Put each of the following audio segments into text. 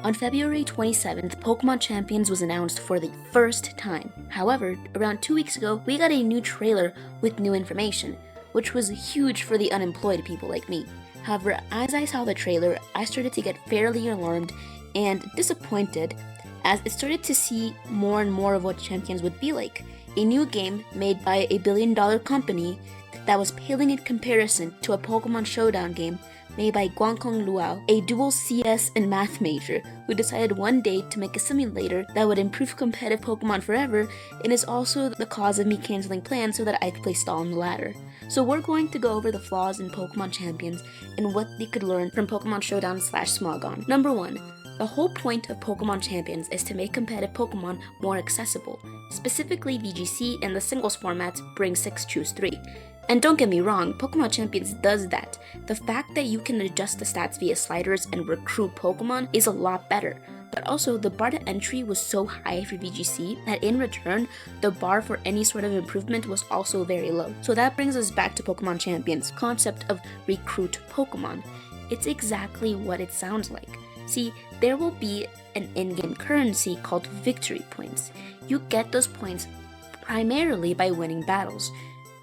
On February 27th, Pokemon Champions was announced for the first time. However, around 2 weeks ago, we got a new trailer with new information, which was huge for the unemployed people like me. However, as I saw the trailer, I started to get fairly alarmed and disappointed as it started to see more and more of what Champions would be like. A new game made by a billion-dollar company that was paling in comparison to a Pokemon Showdown game made by Guangkong Luao, a dual CS and math major who decided one day to make a simulator that would improve competitive Pokemon forever, and is also the cause of me canceling plans so that I could play Stall on the ladder. So we're going to go over the flaws in Pokemon Champions and what they could learn from Pokemon Showdown / Smogon. Number 1. The whole point of Pokemon Champions is to make competitive Pokemon more accessible. Specifically, VGC and the singles format bring 6 choose 3. And don't get me wrong, Pokemon Champions does that. The fact that you can adjust the stats via sliders and recruit Pokemon is a lot better. But also, the bar to entry was so high for VGC that in return, the bar for any sort of improvement was also very low. So that brings us back to Pokemon Champions' concept of recruit Pokemon. It's exactly what it sounds like. See, there will be an in-game currency called victory points. You get those points primarily by winning battles,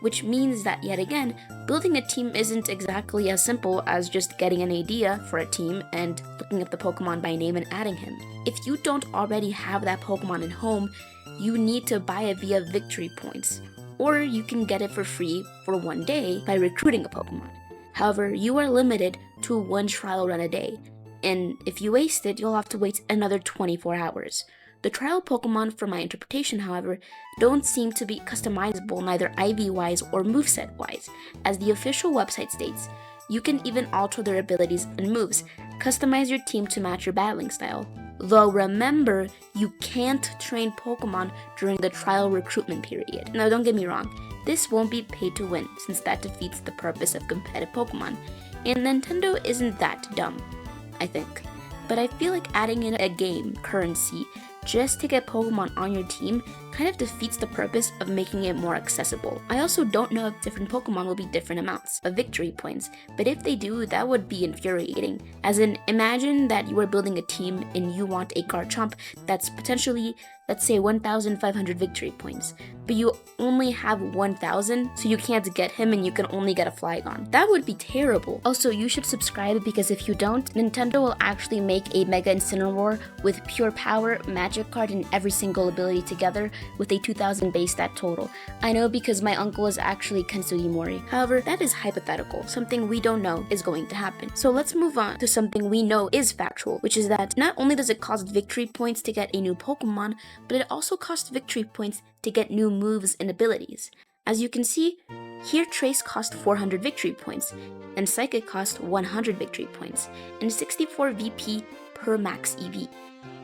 which means that, yet again, building a team isn't exactly as simple as just getting an idea for a team and looking up the Pokemon by name and adding him. If you don't already have that Pokemon in home, you need to buy it via victory points, or you can get it for free for one day by recruiting a Pokemon. However, you are limited to one trial run a day, and if you waste it, you'll have to wait another 24 hours. The trial Pokemon, from my interpretation, however, don't seem to be customizable neither IV-wise or moveset-wise. As the official website states, you can even alter their abilities and moves, customize your team to match your battling style. Though remember, you can't train Pokemon during the trial recruitment period. Now don't get me wrong, this won't be pay to win since that defeats the purpose of competitive Pokemon, and Nintendo isn't that dumb, I think. But I feel like adding in a game currency just to get Pokemon on your team kind of defeats the purpose of making it more accessible. I also don't know if different Pokemon will be different amounts of victory points, but if they do, that would be infuriating. As in, imagine that you are building a team and you want a Garchomp that's potentially, let's say, 1,500 victory points, but you only have 1,000, so you can't get him and you can only get a Flygon. That would be terrible. Also, you should subscribe because if you don't, Nintendo will actually make a Mega Incineroar with Pure Power, Magic Card, and every single ability together with a 2,000 base stat total. I know because my uncle is actually Kensugi Mori. However, that is hypothetical, something we don't know is going to happen. So let's move on to something we know is factual, which is that not only does it cost victory points to get a new Pokemon, but it also costs victory points to get new moves and abilities. As you can see, here Trace cost 400 victory points, and Psychic cost 100 victory points, and 64 VP per max EV.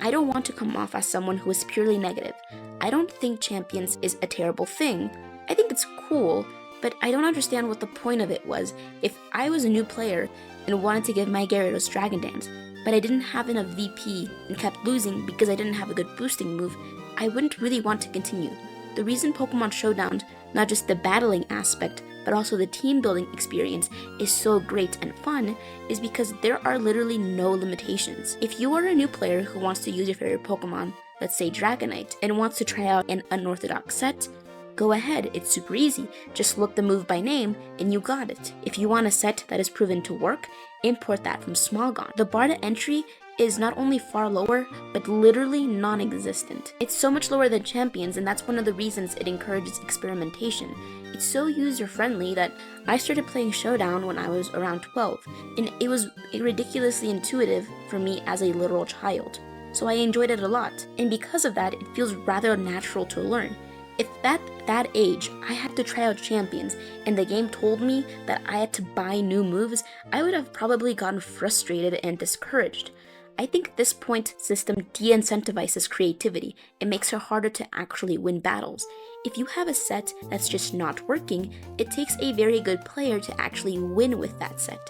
I don't want to come off as someone who is purely negative. I don't think Champions is a terrible thing. I think it's cool, but I don't understand what the point of it was. If I was a new player and wanted to give my Gyarados Dragon Dance, but I didn't have enough VP and kept losing because I didn't have a good boosting move, I wouldn't really want to continue. The reason Pokemon Showdown, not just the battling aspect, but also the team building experience is so great and fun is because there are literally no limitations. If you are a new player who wants to use your favorite Pokemon, let's say Dragonite, and wants to try out an unorthodox set, go ahead, it's super easy. Just look the move by name and you got it. If you want a set that is proven to work, import that from Smogon. The bar to entry is not only far lower, but literally non-existent. It's so much lower than Champions, and that's one of the reasons it encourages experimentation. It's so user-friendly that I started playing Showdown when I was around 12, and it was ridiculously intuitive for me as a literal child. So I enjoyed it a lot, and because of that, it feels rather natural to learn. If at that age I had to try out Champions and the game told me that I had to buy new moves, I would have probably gotten frustrated and discouraged. I think this point system de-incentivizes creativity. It makes it harder to actually win battles. If you have a set that's just not working, it takes a very good player to actually win with that set.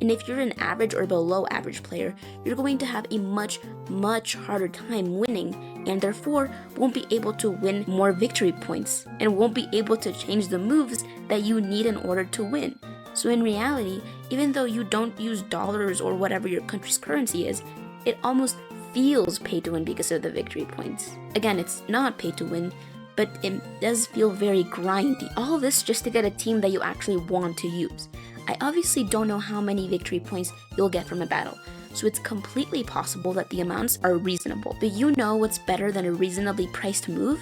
And if you're an average or below average player, you're going to have a much harder time winning, and therefore won't be able to win more victory points, and won't be able to change the moves that you need in order to win. So in reality, even though you don't use dollars or whatever your country's currency is, it almost feels pay to win because of the victory points. Again, it's not pay to win, but it does feel very grindy. All of this just to get a team that you actually want to use. I obviously don't know how many victory points you'll get from a battle, so it's completely possible that the amounts are reasonable. But you know what's better than a reasonably priced move?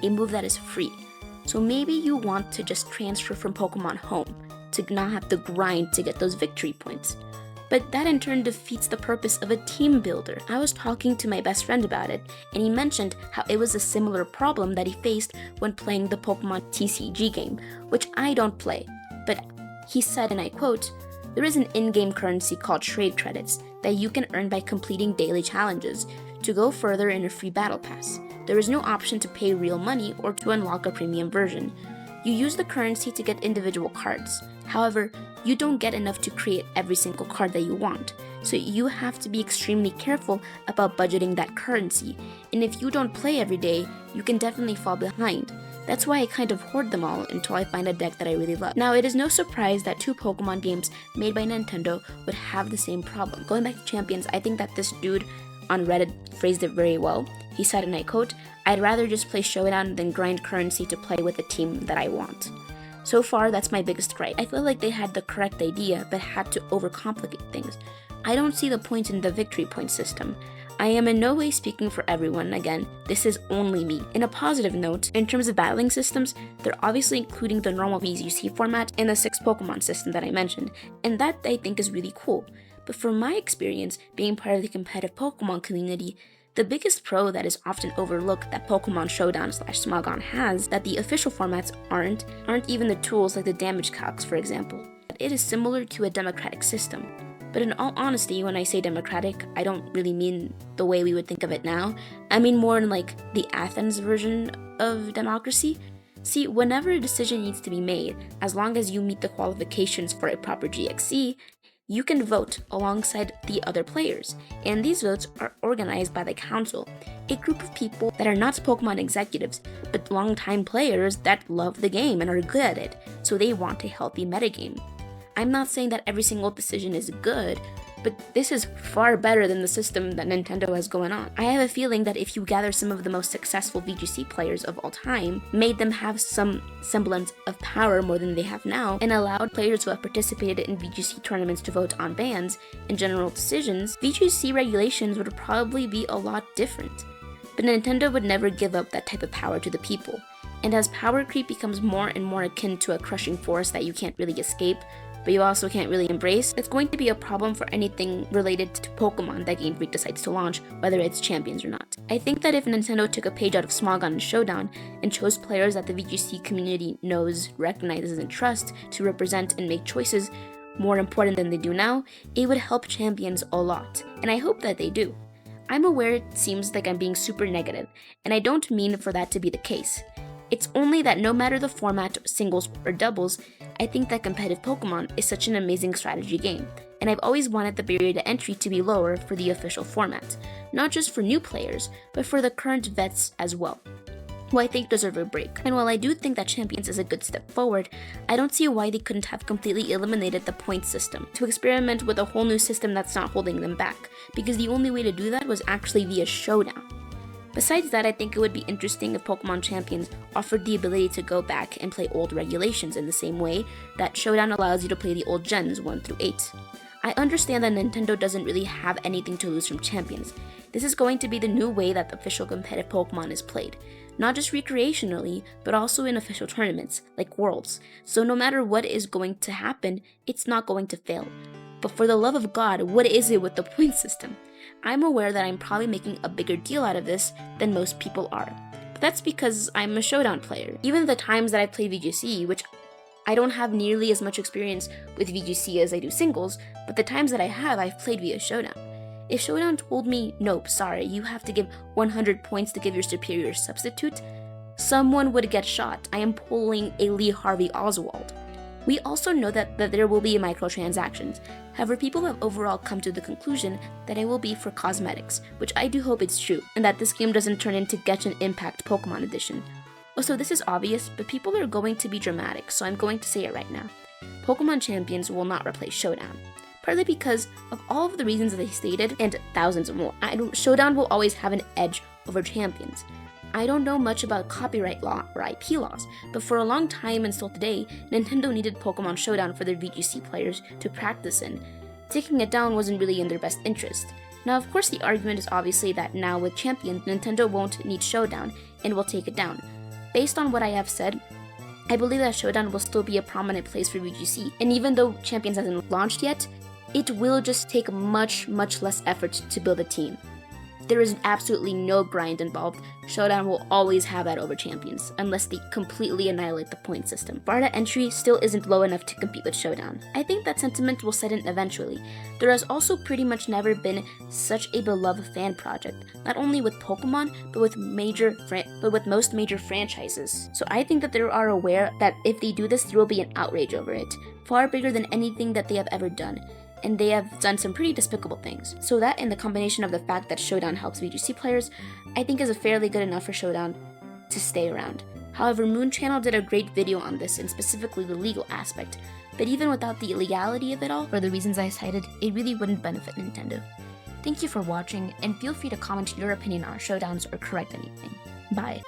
A move that is free. So maybe you want to just transfer from Pokemon Home to not have to grind to get those victory points. But that in turn defeats the purpose of a team builder. I was talking to my best friend about it, and he mentioned how it was a similar problem that he faced when playing the Pokemon TCG game, which I don't play. But he said, and I quote, "There is an in-game currency called trade credits that you can earn by completing daily challenges to go further in a free battle pass. There is no option to pay real money or to unlock a premium version. You use the currency to get individual cards. However, you don't get enough to create every single card that you want, so you have to be extremely careful about budgeting that currency, and if you don't play every day, you can definitely fall behind. That's why I kind of hoard them all until I find a deck that I really love." Now, it is no surprise that two Pokemon games made by Nintendo would have the same problem. Going back to Champions, I think that this dude on Reddit phrased it very well. He said, and I quote, "I'd rather just play Showdown than grind currency to play with the team that I want." So far, that's my biggest gripe. I feel like they had the correct idea, but had to overcomplicate things. I don't see the point in the victory point system. I am in no way speaking for everyone, again, this is only me. In a positive note, in terms of battling systems, they're obviously including the normal VGC format and the 6 Pokemon system that I mentioned, and that I think is really cool. But from my experience, being part of the competitive Pokemon community, the biggest pro that is often overlooked that Pokemon Showdown / Smogon has that the official formats aren't even the tools like the damage calcs, for example. It is similar to a democratic system. But in all honesty, when I say democratic, I don't really mean the way we would think of it now. I mean more in like the Athens version of democracy. See, whenever a decision needs to be made, as long as you meet the qualifications for a proper GXC, you can vote alongside the other players, and these votes are organized by the council, a group of people that are not Pokemon executives, but longtime players that love the game and are good at it, so they want a healthy metagame. I'm not saying that every single decision is good, but this is far better than the system that Nintendo has going on. I have a feeling that if you gather some of the most successful VGC players of all time, made them have some semblance of power more than they have now, and allowed players who have participated in VGC tournaments to vote on bans and general decisions, VGC regulations would probably be a lot different. But Nintendo would never give up that type of power to the people. And as power creep becomes more and more akin to a crushing force that you can't really escape, but you also can't really embrace, it's going to be a problem for anything related to Pokemon that Game Freak decides to launch, whether it's Champions or not. I think that if Nintendo took a page out of Smogon and Showdown and chose players that the VGC community knows, recognizes, and trusts to represent and make choices more important than they do now, it would help Champions a lot, and I hope that they do. I'm aware it seems like I'm being super negative, and I don't mean for that to be the case. It's only that no matter the format, singles or doubles, I think that competitive Pokemon is such an amazing strategy game, and I've always wanted the barrier to entry to be lower for the official format, not just for new players, but for the current vets as well, who I think deserve a break. And while I do think that Champions is a good step forward, I don't see why they couldn't have completely eliminated the point system to experiment with a whole new system that's not holding them back, because the only way to do that was actually via Showdown. Besides that, I think it would be interesting if Pokemon Champions offered the ability to go back and play old regulations in the same way that Showdown allows you to play the old gens 1 through 8. I understand that Nintendo doesn't really have anything to lose from Champions. This is going to be the new way that the official competitive Pokemon is played, not just recreationally, but also in official tournaments, like Worlds. So no matter what is going to happen, it's not going to fail. But for the love of God, what is it with the point system? I'm aware that I'm probably making a bigger deal out of this than most people are, but that's because I'm a Showdown player. Even the times that I play VGC, which I don't have nearly as much experience with VGC as I do singles, but the times that I have, I've played via Showdown. If Showdown told me, nope, sorry, you have to give 100 points to give your superior substitute, someone would get shot. I am pulling a Lee Harvey Oswald. We also know that there will be microtransactions. However, people have overall come to the conclusion that it will be for cosmetics, which I do hope it's true, and that this game doesn't turn into Genshin Impact Pokemon Edition. Also, this is obvious, but people are going to be dramatic, so I'm going to say it right now. Pokemon Champions will not replace Showdown. partly because of all of the reasons that they stated and thousands more. Showdown will always have an edge over Champions. I don't know much about copyright law or IP laws, but for a long time and still today, Nintendo needed Pokemon Showdown for their VGC players to practice in. Taking it down wasn't really in their best interest. Now, of course, the argument is obviously that now with Champions, Nintendo won't need Showdown and will take it down. Based on what I have said, I believe that Showdown will still be a prominent place for VGC, and even though Champions hasn't launched yet, it will just take much less effort to build a team. There is absolutely no grind involved. Showdown will always have that over Champions, unless they completely annihilate the point system. Barda entry still isn't low enough to compete with Showdown. I think that sentiment will set in eventually. There has also pretty much never been such a beloved fan project, not only with Pokemon, but with most major franchises. So I think that they are aware that if they do this, there will be an outrage over it, far bigger than anything that they have ever done. And they have done some pretty despicable things. So that, and the combination of the fact that Showdown helps VGC players, I think is a fairly good enough for Showdown to stay around. However, Moon Channel did a great video on this, and specifically the legal aspect. But even without the illegality of it all, for the reasons I cited, it really wouldn't benefit Nintendo. Thank you for watching, and feel free to comment your opinion on Showdowns or correct anything. Bye.